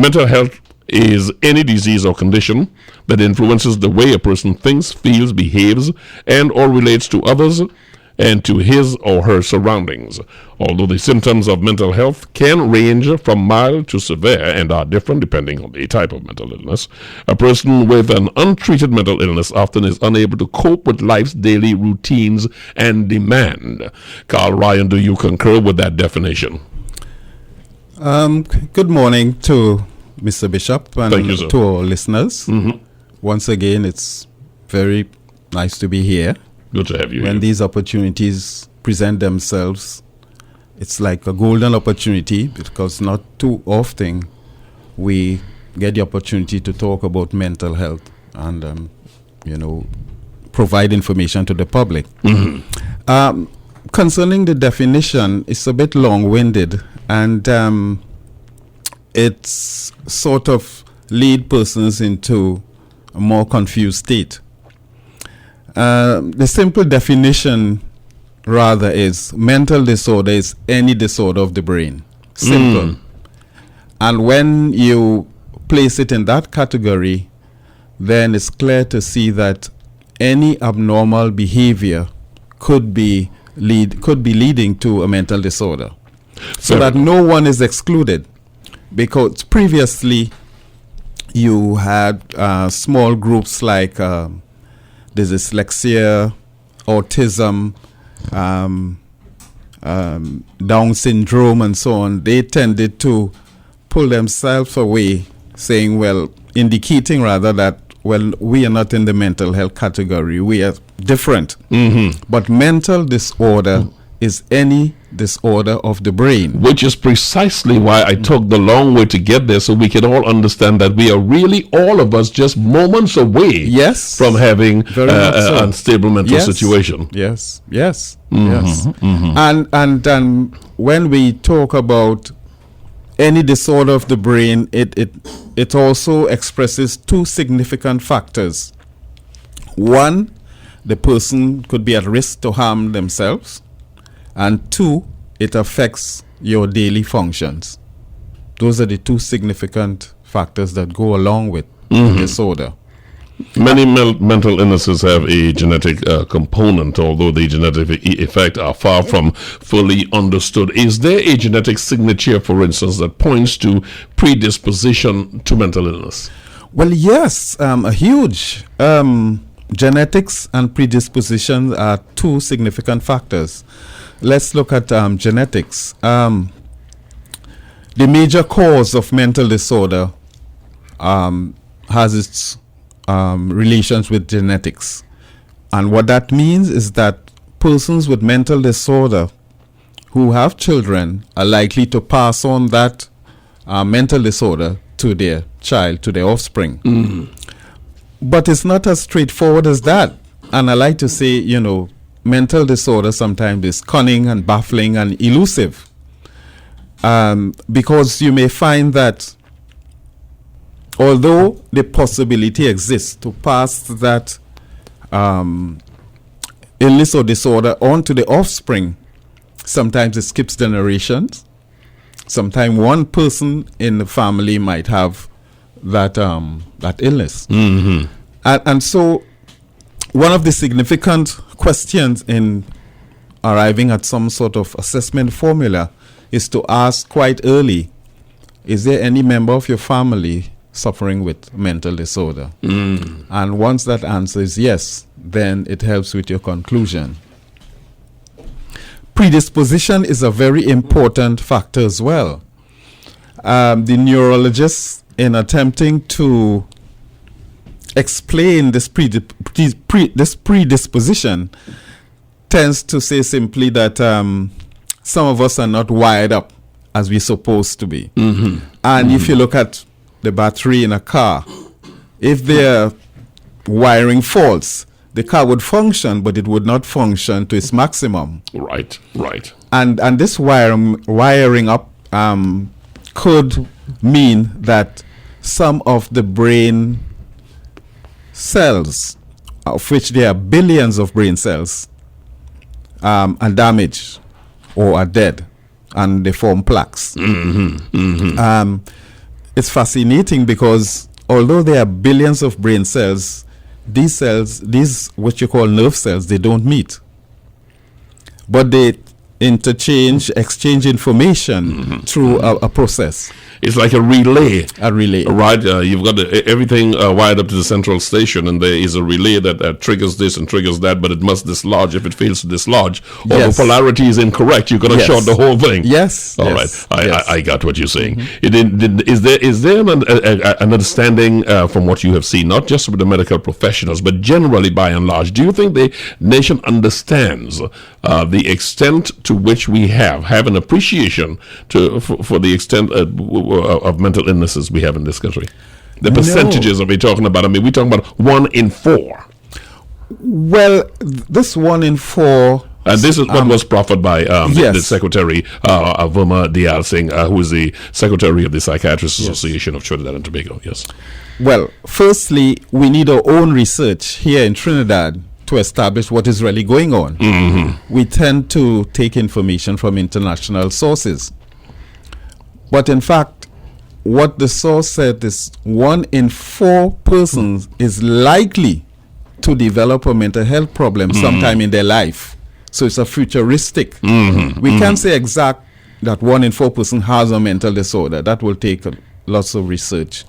Mental health is any disease or condition that influences the way a person thinks, feels, behaves, and or relates to others and to his or her surroundings. Although the symptoms of mental health can range from mild to severe and are different depending on the type of mental illness, a person with an untreated mental illness often is unable to cope with life's daily routines and demand. Carl Ryan, do you concur with that definition? Good morning to Mr. Bishop and Thank you, sir. to our listeners. Mm-hmm. Once again, it's very nice to be here. Good to have you When here. these opportunities present themselves, it's like a golden opportunity because not too often we get the opportunity to talk about mental health and, provide information to the public. Mm-hmm. Concerning the definition, it's a bit long-winded and it's sort of lead persons into a more confused state. The simple definition rather is mental disorder is any disorder of the brain. Simple. And when you place it in that category, then it's clear to see that any abnormal behavior could be leading to a mental disorder. So that no one is excluded. Because previously you had small groups like the dyslexia, autism, Down syndrome and so on. They tended to pull themselves away, saying, indicating rather that, we are not in the mental health category. We are different. Mm-hmm. But mental disorder is any disorder of the brain. Which is precisely why I took the long way to get there, so we can all understand that we are really, all of us, just moments away from having an unstable mental situation. Yes. Mm-hmm. And when we talk about any disorder of the brain, it also expresses two significant factors. One, the person could be at risk to harm themselves. And two, it affects your daily functions. Those are the two significant factors that go along with the disorder. Many mental illnesses have a genetic component, although the genetic effects are far from fully understood. Is there a genetic signature, for instance, that points to predisposition to mental illness? Well, yes, a huge. Genetics and predisposition are two significant factors. Let's look at genetics. The major cause of mental disorder has its relations with genetics. And what that means is that persons with mental disorder who have children are likely to pass on that mental disorder to their child, to their offspring. But it's not as straightforward as that. And I like to say, mental disorder sometimes is cunning and baffling and elusive. Because you may find that although the possibility exists to pass that illness or disorder on to the offspring, sometimes it skips generations. Sometimes one person in the family might have that illness. Mm-hmm. And so one of the significant questions in arriving at some sort of assessment formula is to ask quite early, is there any member of your family suffering with mental disorder? And once that answer is yes, then it helps with your conclusion. Predisposition is a very important factor as well. The neurologists, in attempting to explain this predisposition, tends to say simply that some of us are not wired up as we're supposed to be. And if you look at the battery in a car, if there are wiring faults, the car would function, but it would not function to its maximum. Right. And this wiring up could mean that some of the brain cells, of which there are billions of brain cells, are damaged or are dead, and they form plaques. it's fascinating because although there are billions of brain cells, these what you call nerve cells, they don't meet. But they exchange information through a process. It's like a relay. A relay. Right? You've got everything wired up to the central station, and there is a relay that triggers this and triggers that, but it must dislodge. If it fails to dislodge, or the polarity is incorrect, you're going to short the whole thing. Yes. All right. I got what you're saying. Is there an understanding from what you have seen, not just with the medical professionals, but generally by and large? Do you think the nation understands the extent to which we have an appreciation for the extent of mental illnesses we have in this country? The percentages are we talking about? I mean, we're talking about 1 in 4. Well, this 1 in 4... And this is what was proffered by the Secretary, Verma Dial Singh, who is the Secretary of the Psychiatrists Association of Trinidad and Tobago. Yes. Well, firstly, we need our own research here in Trinidad to establish what is really going on. We tend to take information from international sources. But in fact, what the source said is 1 in 4 persons is likely to develop a mental health problem sometime in their life. So it's a futuristic. We can't say exact that 1 in 4 person has a mental disorder. That will take lots of research.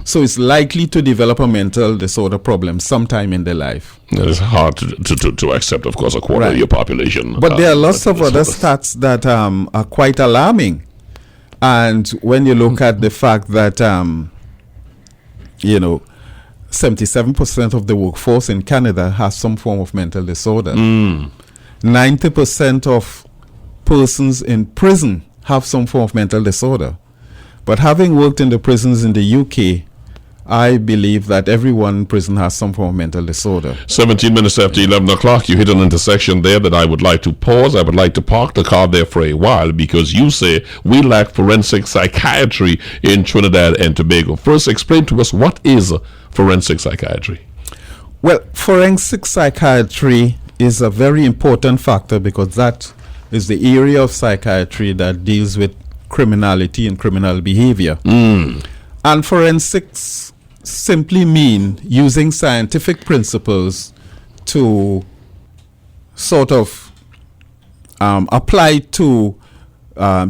So it's likely to develop a mental disorder problem sometime in their life. It is hard to accept, of course, a quarter of your population. But there are lots of other stats that are quite alarming. And when you look at the fact that, 77% of the workforce in Canada has some form of mental disorder. 90% of persons in prison have some form of mental disorder. But having worked in the prisons in the UK, I believe that everyone in prison has some form of mental disorder. 17 minutes after 11 o'clock, you hit an intersection there that I would like to pause. I would like to park the car there for a while because you say we lack forensic psychiatry in Trinidad and Tobago. First, explain to us what is forensic psychiatry. Well, forensic psychiatry is a very important factor because that is the area of psychiatry that deals with criminality and criminal behavior. And forensics simply mean using scientific principles to sort of apply to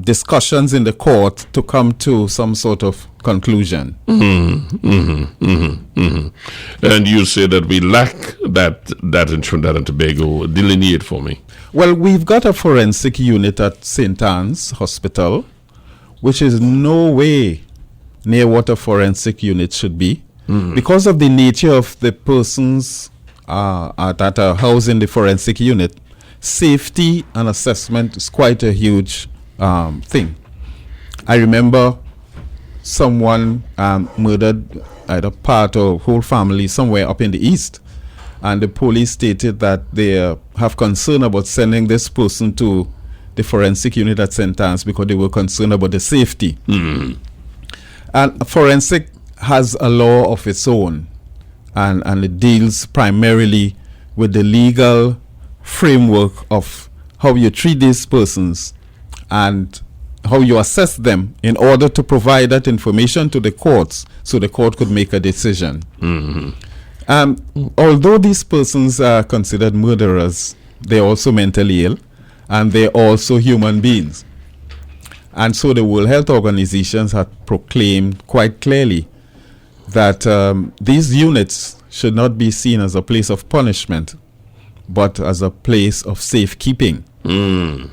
discussions in the court to come to some sort of conclusion. And you say that we lack that in Trinidad and Tobago. Delineate for me. Well, we've got a forensic unit at St. Anne's Hospital, which is no way near what a forensic unit should be. Because of the nature of the persons that are housed in the forensic unit, safety and assessment is quite a huge thing. I remember someone murdered either part or whole family somewhere up in the east, and the police stated that they have concern about sending this person to the forensic unit at St. Anne's because they were concerned about the safety. And forensic has a law of its own, and it deals primarily with the legal framework of how you treat these persons and how you assess them in order to provide that information to the courts so the court could make a decision. Although these persons are considered murderers, they're also mentally ill and they're also human beings. And so the World Health Organizations have proclaimed quite clearly that these units should not be seen as a place of punishment, but as a place of safekeeping. And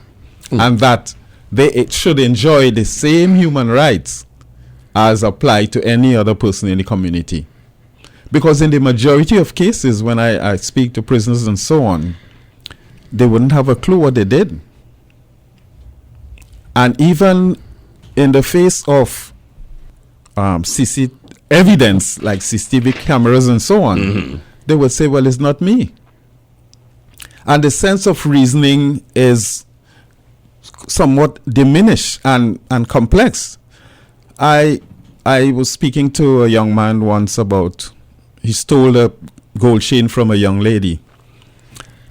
that they should enjoy the same human rights as apply to any other person in the community. Because in the majority of cases, when I speak to prisoners and so on, they wouldn't have a clue what they did. And even in the face of evidence like CCTV cameras and so on, they would say, well, it's not me. And the sense of reasoning is somewhat diminished and complex. I was speaking to a young man once about, he stole a gold chain from a young lady.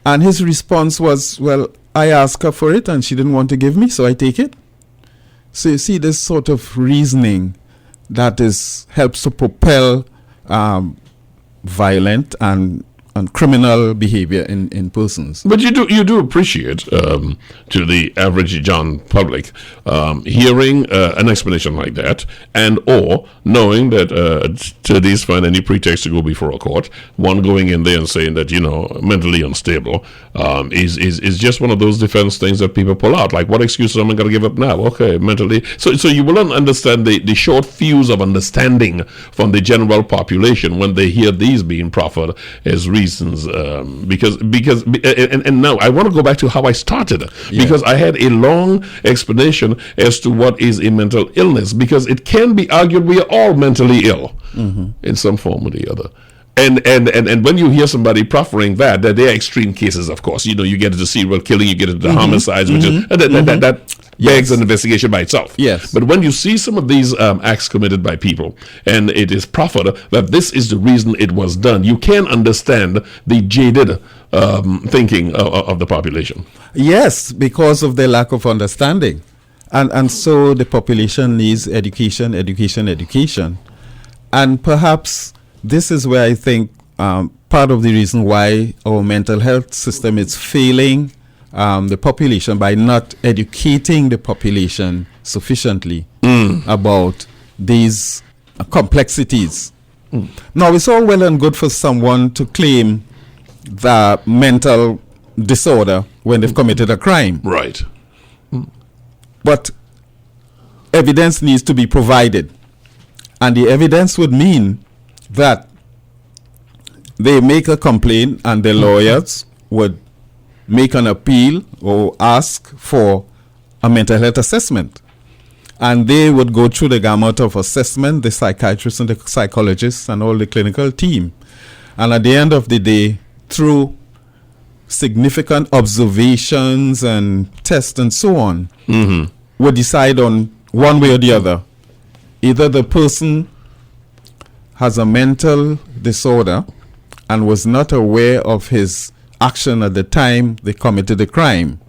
And his response was, well, I asked her for it and she didn't want to give me, so I take it. So you see this sort of reasoning that helps to propel violent and criminal behavior in persons. But you do appreciate to the average John public hearing an explanation like that, and or knowing that to these find any pretext to go before a court, one going in there and saying that mentally unstable is just one of those defense things that people pull out. Like, what excuse am I going to give up now? Okay, mentally. So you will understand the short fuse of understanding from the general population when they hear these being proffered as reasons, because and now I want to go back to how I started, because I had a long explanation as to what is a mental illness, because it can be argued we are all mentally ill in some form or the other. And when you hear somebody proffering that they're extreme cases, of course, you get into serial killing, you get into homicides, which is that begs an investigation by itself. Yes. But when you see some of these acts committed by people, and it is proffered that this is the reason it was done, you can understand the jaded thinking of the population. Yes, because of their lack of understanding. And so the population needs education. And perhaps this is where I think part of the reason why our mental health system is failing the population, by not educating the population sufficiently about these complexities. Now, it's all well and good for someone to claim the mental disorder when they've committed a crime. Right. But evidence needs to be provided. And the evidence would mean that they make a complaint and the lawyers would make an appeal or ask for a mental health assessment. And they would go through the gamut of assessment, the psychiatrists and the psychologists and all the clinical team. And at the end of the day, through significant observations and tests and so on, would decide on one way or the other. Either the person has a mental disorder and was not aware of his action at the time they committed the crime,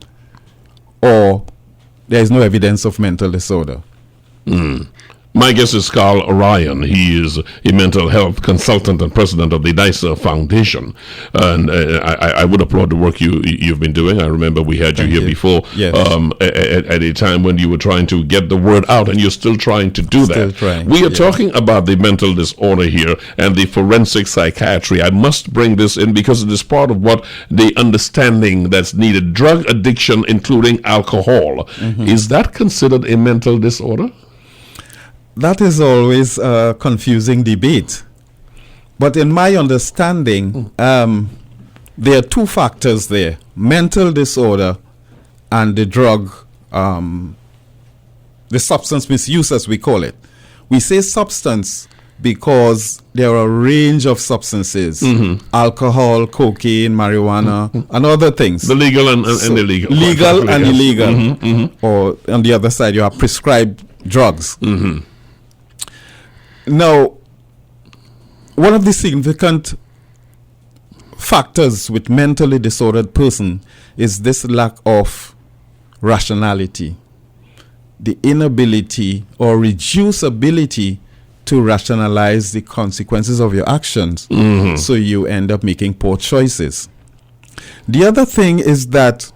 or there is no evidence of mental disorder. My guest is Carl Orion. He is a mental health consultant and president of the Dicer Foundation. And I would applaud the work you've been doing. I remember we had you here before, yes. At a time when you were trying to get the word out, and you're still trying to do that. Trying, we are talking about the mental disorder here and the forensic psychiatry. I must bring this in because it is part of what the understanding that's needed. Drug addiction, including alcohol. Is that considered a mental disorder? That is always a confusing debate. But in my understanding, there are two factors there: mental disorder and the drug, the substance misuse, as we call it. We say substance because there are a range of substances: alcohol, cocaine, marijuana, and other things. The legal and illegal. Legal and illegal. Or on the other side, you have prescribed drugs. Now, one of the significant factors with mentally disordered person is this lack of rationality, the inability or reduced ability to rationalize the consequences of your actions. So you end up making poor choices. The other thing is that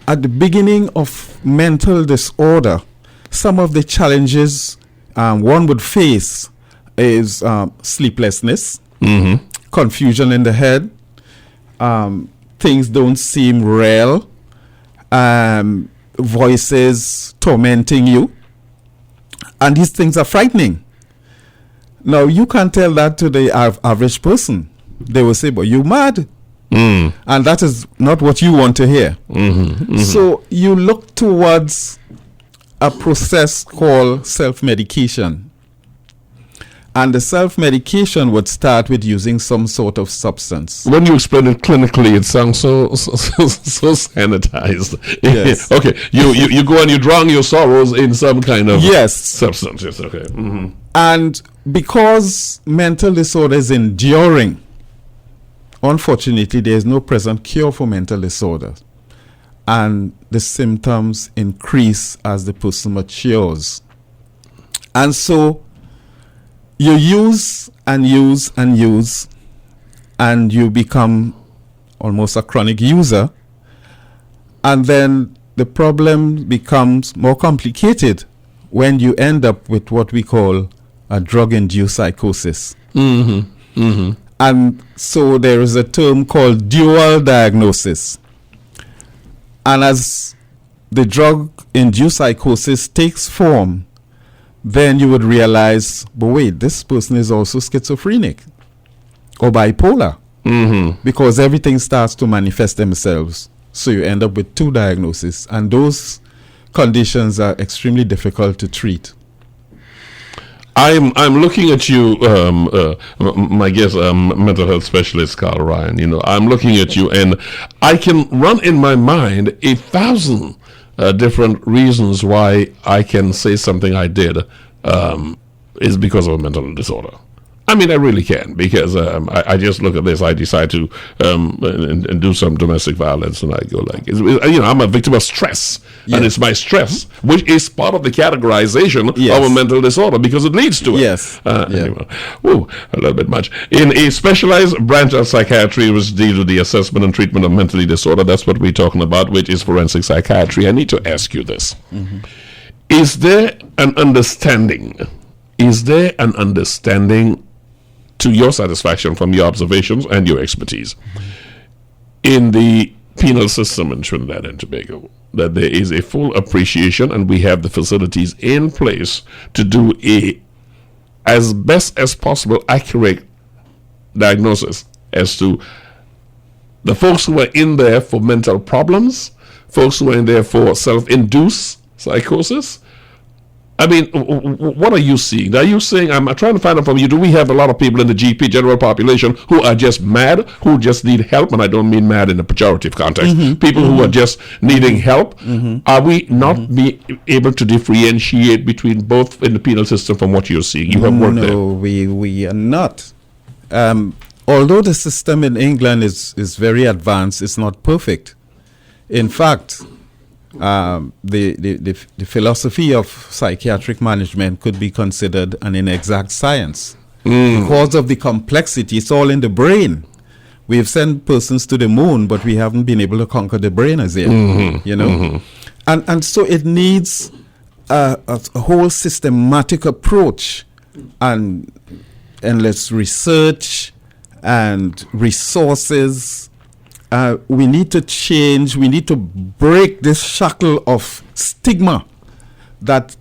at the beginning of mental disorder, some of the challenges one would face is sleeplessness, confusion in the head, things don't seem real, voices tormenting you, and these things are frightening. Now, you can't tell that to the average person. They will say, but you mad? And that is not what you want to hear. So you look towards a process called self-medication. And the self-medication would start with using some sort of substance. When you explain it clinically, it sounds so sanitized. Yes. Okay. You go and you drown your sorrows in some kind of yes. substance. Yes. Okay. And because mental disorder is enduring, unfortunately, there is no present cure for mental disorder. And the symptoms increase as the person matures. And so you use and use and use, and you become almost a chronic user. And then the problem becomes more complicated when you end up with what we call a drug-induced psychosis. And so there is a term called dual diagnosis. And as the drug-induced psychosis takes form, then you would realize, but wait, this person is also schizophrenic or bipolar, because everything starts to manifest themselves. So you end up with two diagnoses, and those conditions are extremely difficult to treat. I'm looking at you, my guest, mental health specialist Carl Ryan. You know, I'm looking at you, and I can run in my mind 1,000 different reasons why I can say something I did is because of a mental disorder. I mean, I really can, because I just look at this. I decide to and do some domestic violence, and I go like, I'm a victim of stress, and it's my stress, which is part of the categorization of a mental disorder, because it leads to it. Yes. Anyway, a little bit much. In a specialized branch of psychiatry which deals with the assessment and treatment of mentally disorder, that's what we're talking about, which is forensic psychiatry. I need to ask you this. Is there an understanding? To your satisfaction from your observations and your expertise in the penal system in Trinidad and Tobago, that there is a full appreciation and we have the facilities in place to do as best as possible accurate diagnosis as to the folks who are in there for mental problems, folks who are in there for self-induced psychosis? I mean, what are you seeing? Are you saying, I'm trying to find out from you, do we have a lot of people in the GP, general population, who are just mad, who just need help? And I don't mean mad in a pejorative context. People who are just needing help. Are we not be able to differentiate between both in the penal system from what you're seeing? You have worked there. No, we are not. Although the system in England is very advanced, it's not perfect. In fact, the philosophy of psychiatric management could be considered an inexact science because of the complexity. It's all in the brain. We've sent persons to the moon, but we haven't been able to conquer the brain as yet. You know, and so it needs a whole systematic approach and endless research and resources. We need to change, we need to break this shackle of stigma that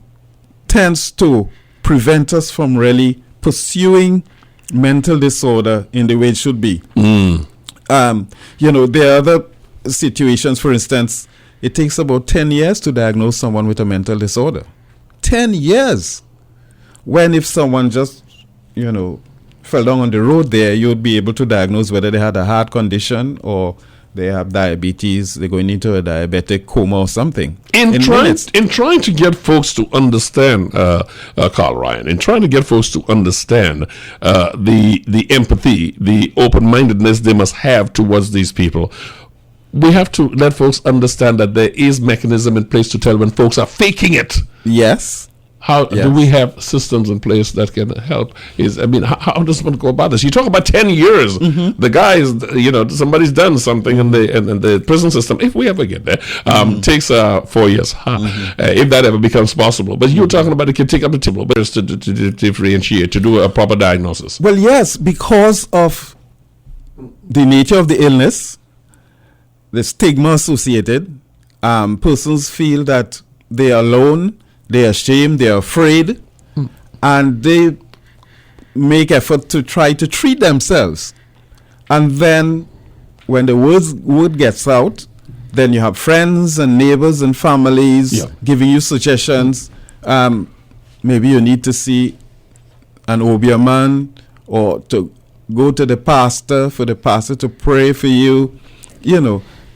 tends to prevent us from really pursuing mental disorder in the way it should be. There are other situations. For instance, it takes about 10 years to diagnose someone with a mental disorder. 10 years. When if someone just, fell down on the road there, you would be able to diagnose whether they had a heart condition or they have diabetes, they're going into a diabetic coma or something. In trying to get folks to understand, Carl Ryan, in trying to get folks to understand the empathy, the open-mindedness they must have towards these people, we have to let folks understand that there is mechanism in place to tell when folks are faking it. Yes. How do we have systems in place that can help? How does one go about this? You talk about 10 years. The guy is, somebody's done something in the prison system. If we ever get there, takes 4 years, if that ever becomes possible. But you're talking about it can take up to 2 years to differentiate, to do a proper diagnosis. Well, yes, because of the nature of the illness, the stigma associated. Persons feel that they are alone. They are ashamed, they are afraid, and they make effort to try to treat themselves. And then when the word gets out, then you have friends and neighbors and families giving you suggestions. Maybe you need to see an Obia man or to go to the pastor for the pastor to pray for you,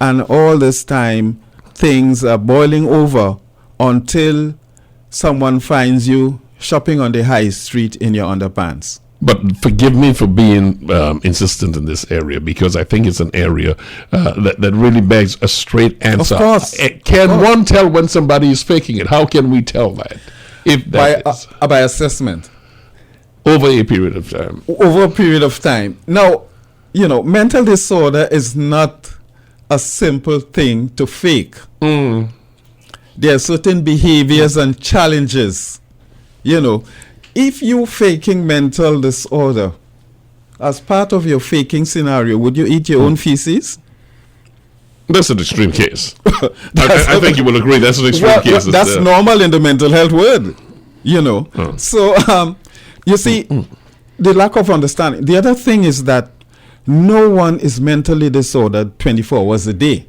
and all this time things are boiling over until someone finds you shopping on the high street in your underpants. But forgive me for being insistent in this area, because I think it's an area that really begs a straight answer. Of course. Can one tell when somebody is faking it? How can we tell that? If that is by assessment over a period of time. over a period of time. Now, mental disorder is not a simple thing to fake. There are certain behaviors and challenges. If you're faking mental disorder, as part of your faking scenario, would you eat your own feces? That's an extreme case. I think you will agree that's an extreme case. That's normal in the mental health world, So, you see, the lack of understanding. The other thing is that no one is mentally disordered 24 hours a day.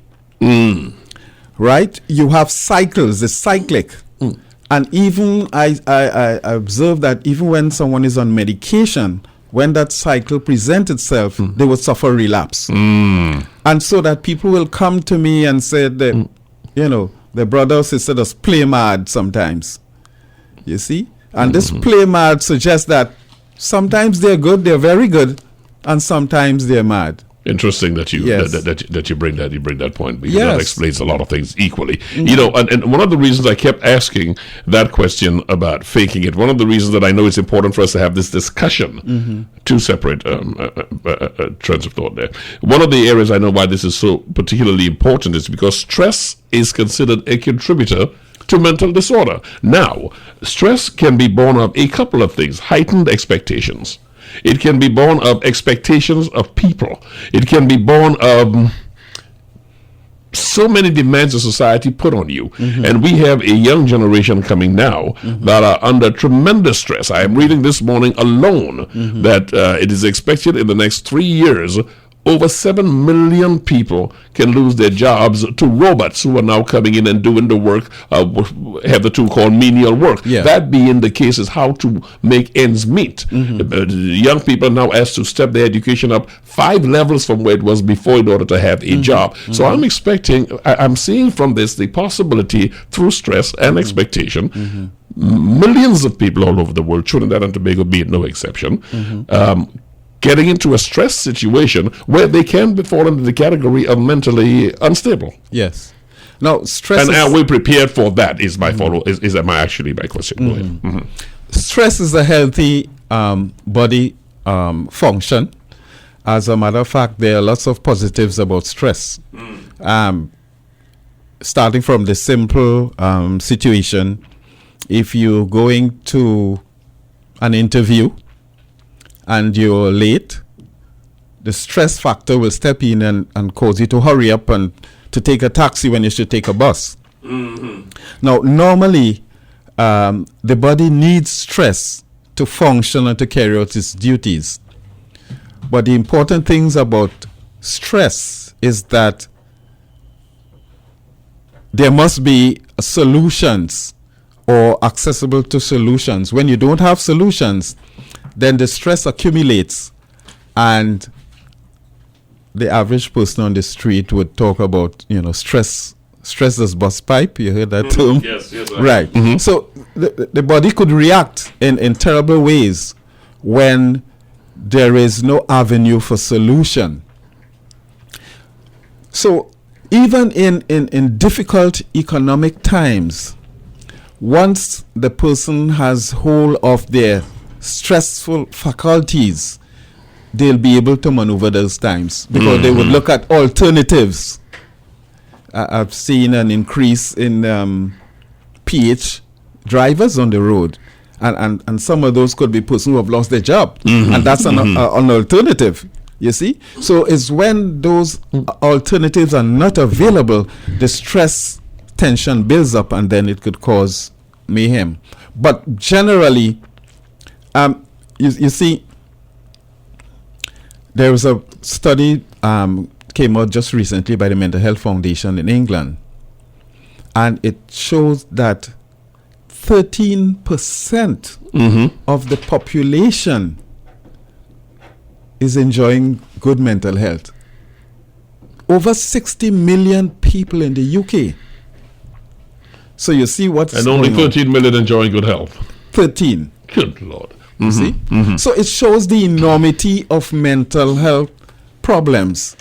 Right? You have cycles, it's cyclic. And even I observe that even when someone is on medication, when that cycle presents itself, they will suffer relapse. And so that people will come to me and say that, their brother or sister does play mad sometimes. You see? And this play mad suggests that sometimes they're good, they're very good, and sometimes they're mad. Interesting that you that you bring that point, because that explains a lot of things equally. And one of the reasons I kept asking that question about faking it, one of the reasons that I know it's important for us to have this discussion, two separate trends of thought there. One of the areas I know why this is so particularly important is because stress is considered a contributor to mental disorder. Now, stress can be born of a couple of things: heightened expectations. It can be born of expectations of people. It can be born of so many demands of society put on you. And we have a young generation coming now that are under tremendous stress. I am reading this morning alone that it is expected in the next 3 years over 7 million people can lose their jobs to robots who are now coming in and doing the work, have the tool called menial work. That being the case is how to make ends meet. Young people are now asked to step their education up 5 levels from where it was before in order to have a job. So I'm seeing from this the possibility through stress and expectation, millions of people all over the world, Trinidad and Tobago being no exception, getting into a stress situation where they can fall into the category of mentally unstable. Yes. Now, stress. And are we prepared for that? Is my follow? Is that my question? Go ahead. Stress is a healthy body function. As a matter of fact, there are lots of positives about stress. Starting from the simple situation, if you're going to an interview and you're late, the stress factor will step in and cause you to hurry up and to take a taxi when you should take a bus. Now, normally, the body needs stress to function and to carry out its duties. But the important things about stress is that there must be solutions or accessible to solutions. When you don't have solutions, then the stress accumulates, and the average person on the street would talk about, stress as bus pipe. You heard that term? Yes. Right. So the body could react in terrible ways when there is no avenue for solution. So even in difficult economic times, once the person has hold of their stressful faculties, they'll be able to maneuver those times because they would look at alternatives. I've seen an increase in PH drivers on the road, and some of those could be persons who have lost their job, and that's an alternative. You see, so it's when those alternatives are not available, the stress tension builds up, and then it could cause mayhem. But generally, you see, there was a study came out just recently by the Mental Health Foundation in England, and it shows that 13% of the population is enjoying good mental health. Over 60 million people in the UK. So you see what's and only 13 million enjoying good health. 13. Good Lord. See? So it shows the enormity of mental health problems.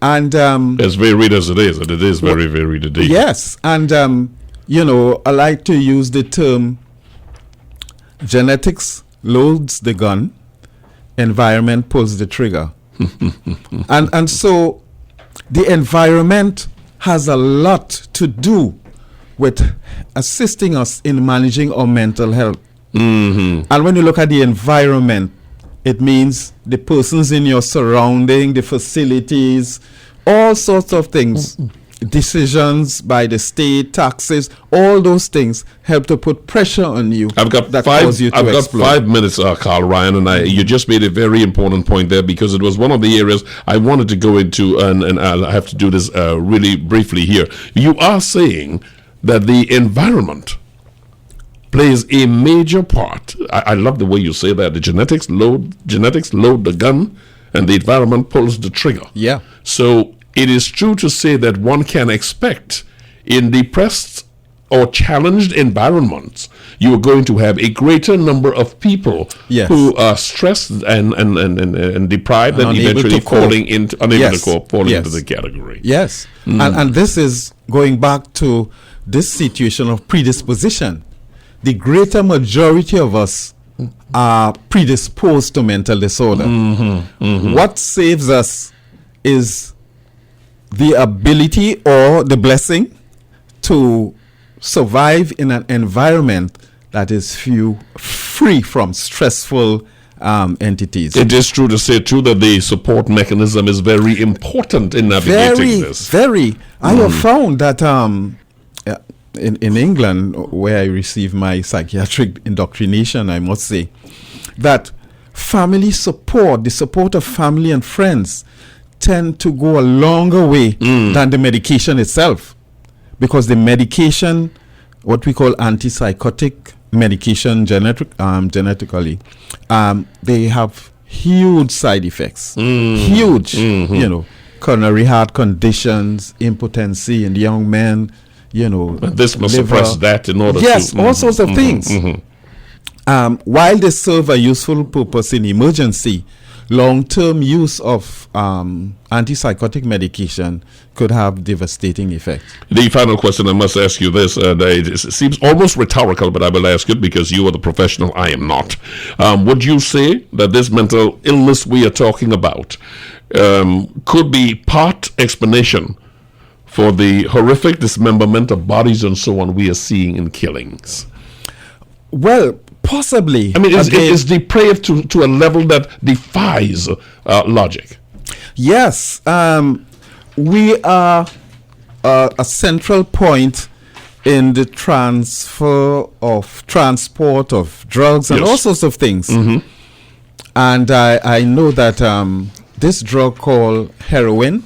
And as varied as it is, and it is very varied indeed. Yes. And I like to use the term genetics loads the gun, environment pulls the trigger. and so the environment has a lot to do with assisting us in managing our mental health. And when you look at the environment, it means the persons in your surrounding, the facilities, all sorts of things. Decisions by the state, taxes, all those things help to put pressure on you. I've got that 5 minutes, Carl Ryan, and you just made a very important point there, because it was one of the areas I wanted to go into, and I have to do this really briefly here. You are saying that the environment plays a major part. I love the way you say that. The genetics load the gun, and the environment pulls the trigger. Yeah. So it is true to say that one can expect in depressed or challenged environments, you are going to have a greater number of people who are stressed and deprived, and eventually falling into into the category. Yes. And this is going back to this situation of predisposition. The greater majority of us are predisposed to mental disorder. What saves us is the ability or the blessing to survive in an environment that is free from stressful entities. It is true to say, too, that the support mechanism is very important in navigating this. Very. I have found that in England, where I received my psychiatric indoctrination, I must say, that family support, the support of family and friends, tend to go a longer way than the medication itself, because the medication, what we call antipsychotic medication, genetically, they have huge side effects. Huge, coronary heart conditions, impotency in young men, this must suppress that in order to... Yes, all sorts of things. While they serve a useful purpose in emergency, long-term use of antipsychotic medication could have devastating effects. The final question, I must ask you this, it seems almost rhetorical, but I will ask it because you are the professional, I am not. Would you say that this mental illness we are talking about could be part explanation for the horrific dismemberment of bodies and so on we are seeing in killings? Well, possibly. I mean, it's depraved to a level that defies logic. Yes. We are a central point in the transport of drugs and all sorts of things. And I know that this drug called heroin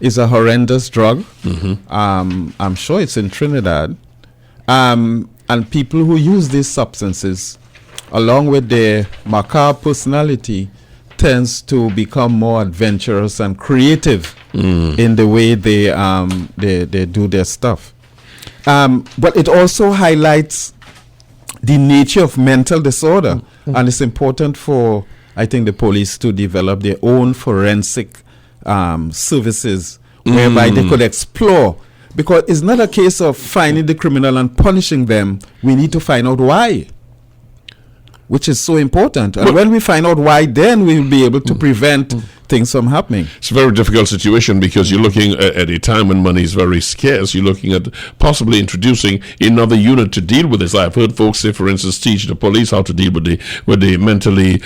is a horrendous drug. I'm sure it's in Trinidad. And people who use these substances, along with their macabre personality, tends to become more adventurous and creative in the way they do their stuff. But it also highlights the nature of mental disorder, and it's important for, I think, the police to develop their own forensic services whereby they could explore. Because it's not a case of finding the criminal and punishing them. We need to find out why, which is so important. And when we find out why, then we will be able to prevent things from happening. It's a very difficult situation because you're looking at a time when money is very scarce. You're looking at possibly introducing another unit to deal with this. I've heard folks say, for instance, teach the police how to deal with the mentally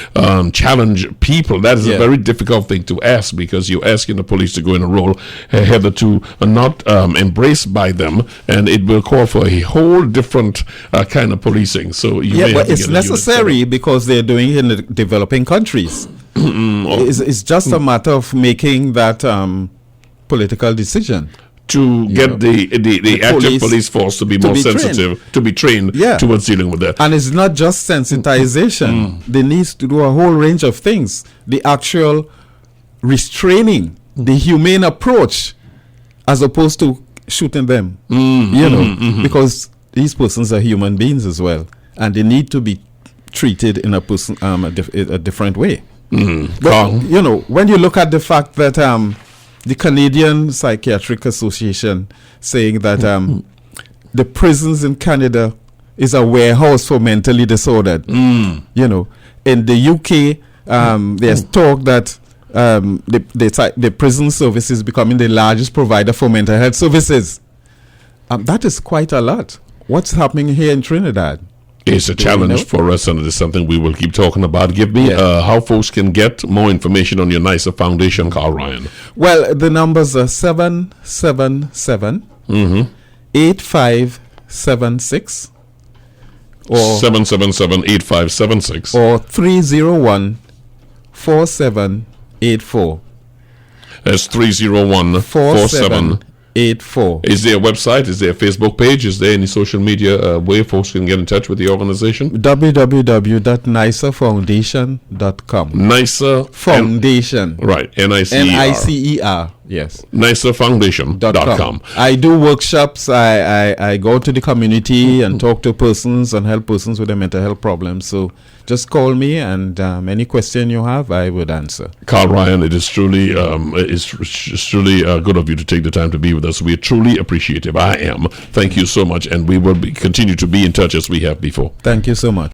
challenged people. That is a very difficult thing to ask, because you're asking the police to go in a role hitherto not embraced by them, and it will call for a whole different kind of policing. So but it's necessary because they're doing it in the developing countries. It's just a matter of making that political decision to get the active police force to be more sensitive, to be trained towards dealing with that. And it's not just sensitization. They need to do a whole range of things. The actual restraining, the humane approach, as opposed to shooting them. Because these persons are human beings as well, and they need to be treated in a different way. But, when you look at the fact that the Canadian Psychiatric Association saying that the prisons in Canada is a warehouse for mentally disordered. You know, in the UK, there's talk that the prison service is becoming the largest provider for mental health services. That is quite a lot. What's happening here in Trinidad? It's a challenge for us, and it is something we will keep talking about. Give me how folks can get more information on your NICER Foundation, Carl Ryan. Well, the numbers are 777 8576 or 777-8576 or 301 4784. That's 301-4784. Is there a website? Is there a Facebook page? Is there any social media way folks can get in touch with the organization? www.nicerfoundation.com. NICER Foundation. Right. NICER. NICER. Yes. NICERfoundation.com. I do workshops. I go to the community and talk to persons and help persons with their mental health problems. So just call me, and any question you have, I would answer. Carl Ryan, it is truly good of you to take the time to be with us. We are truly appreciative. I am. Thank you so much, and we will continue to be in touch as we have before. Thank you so much.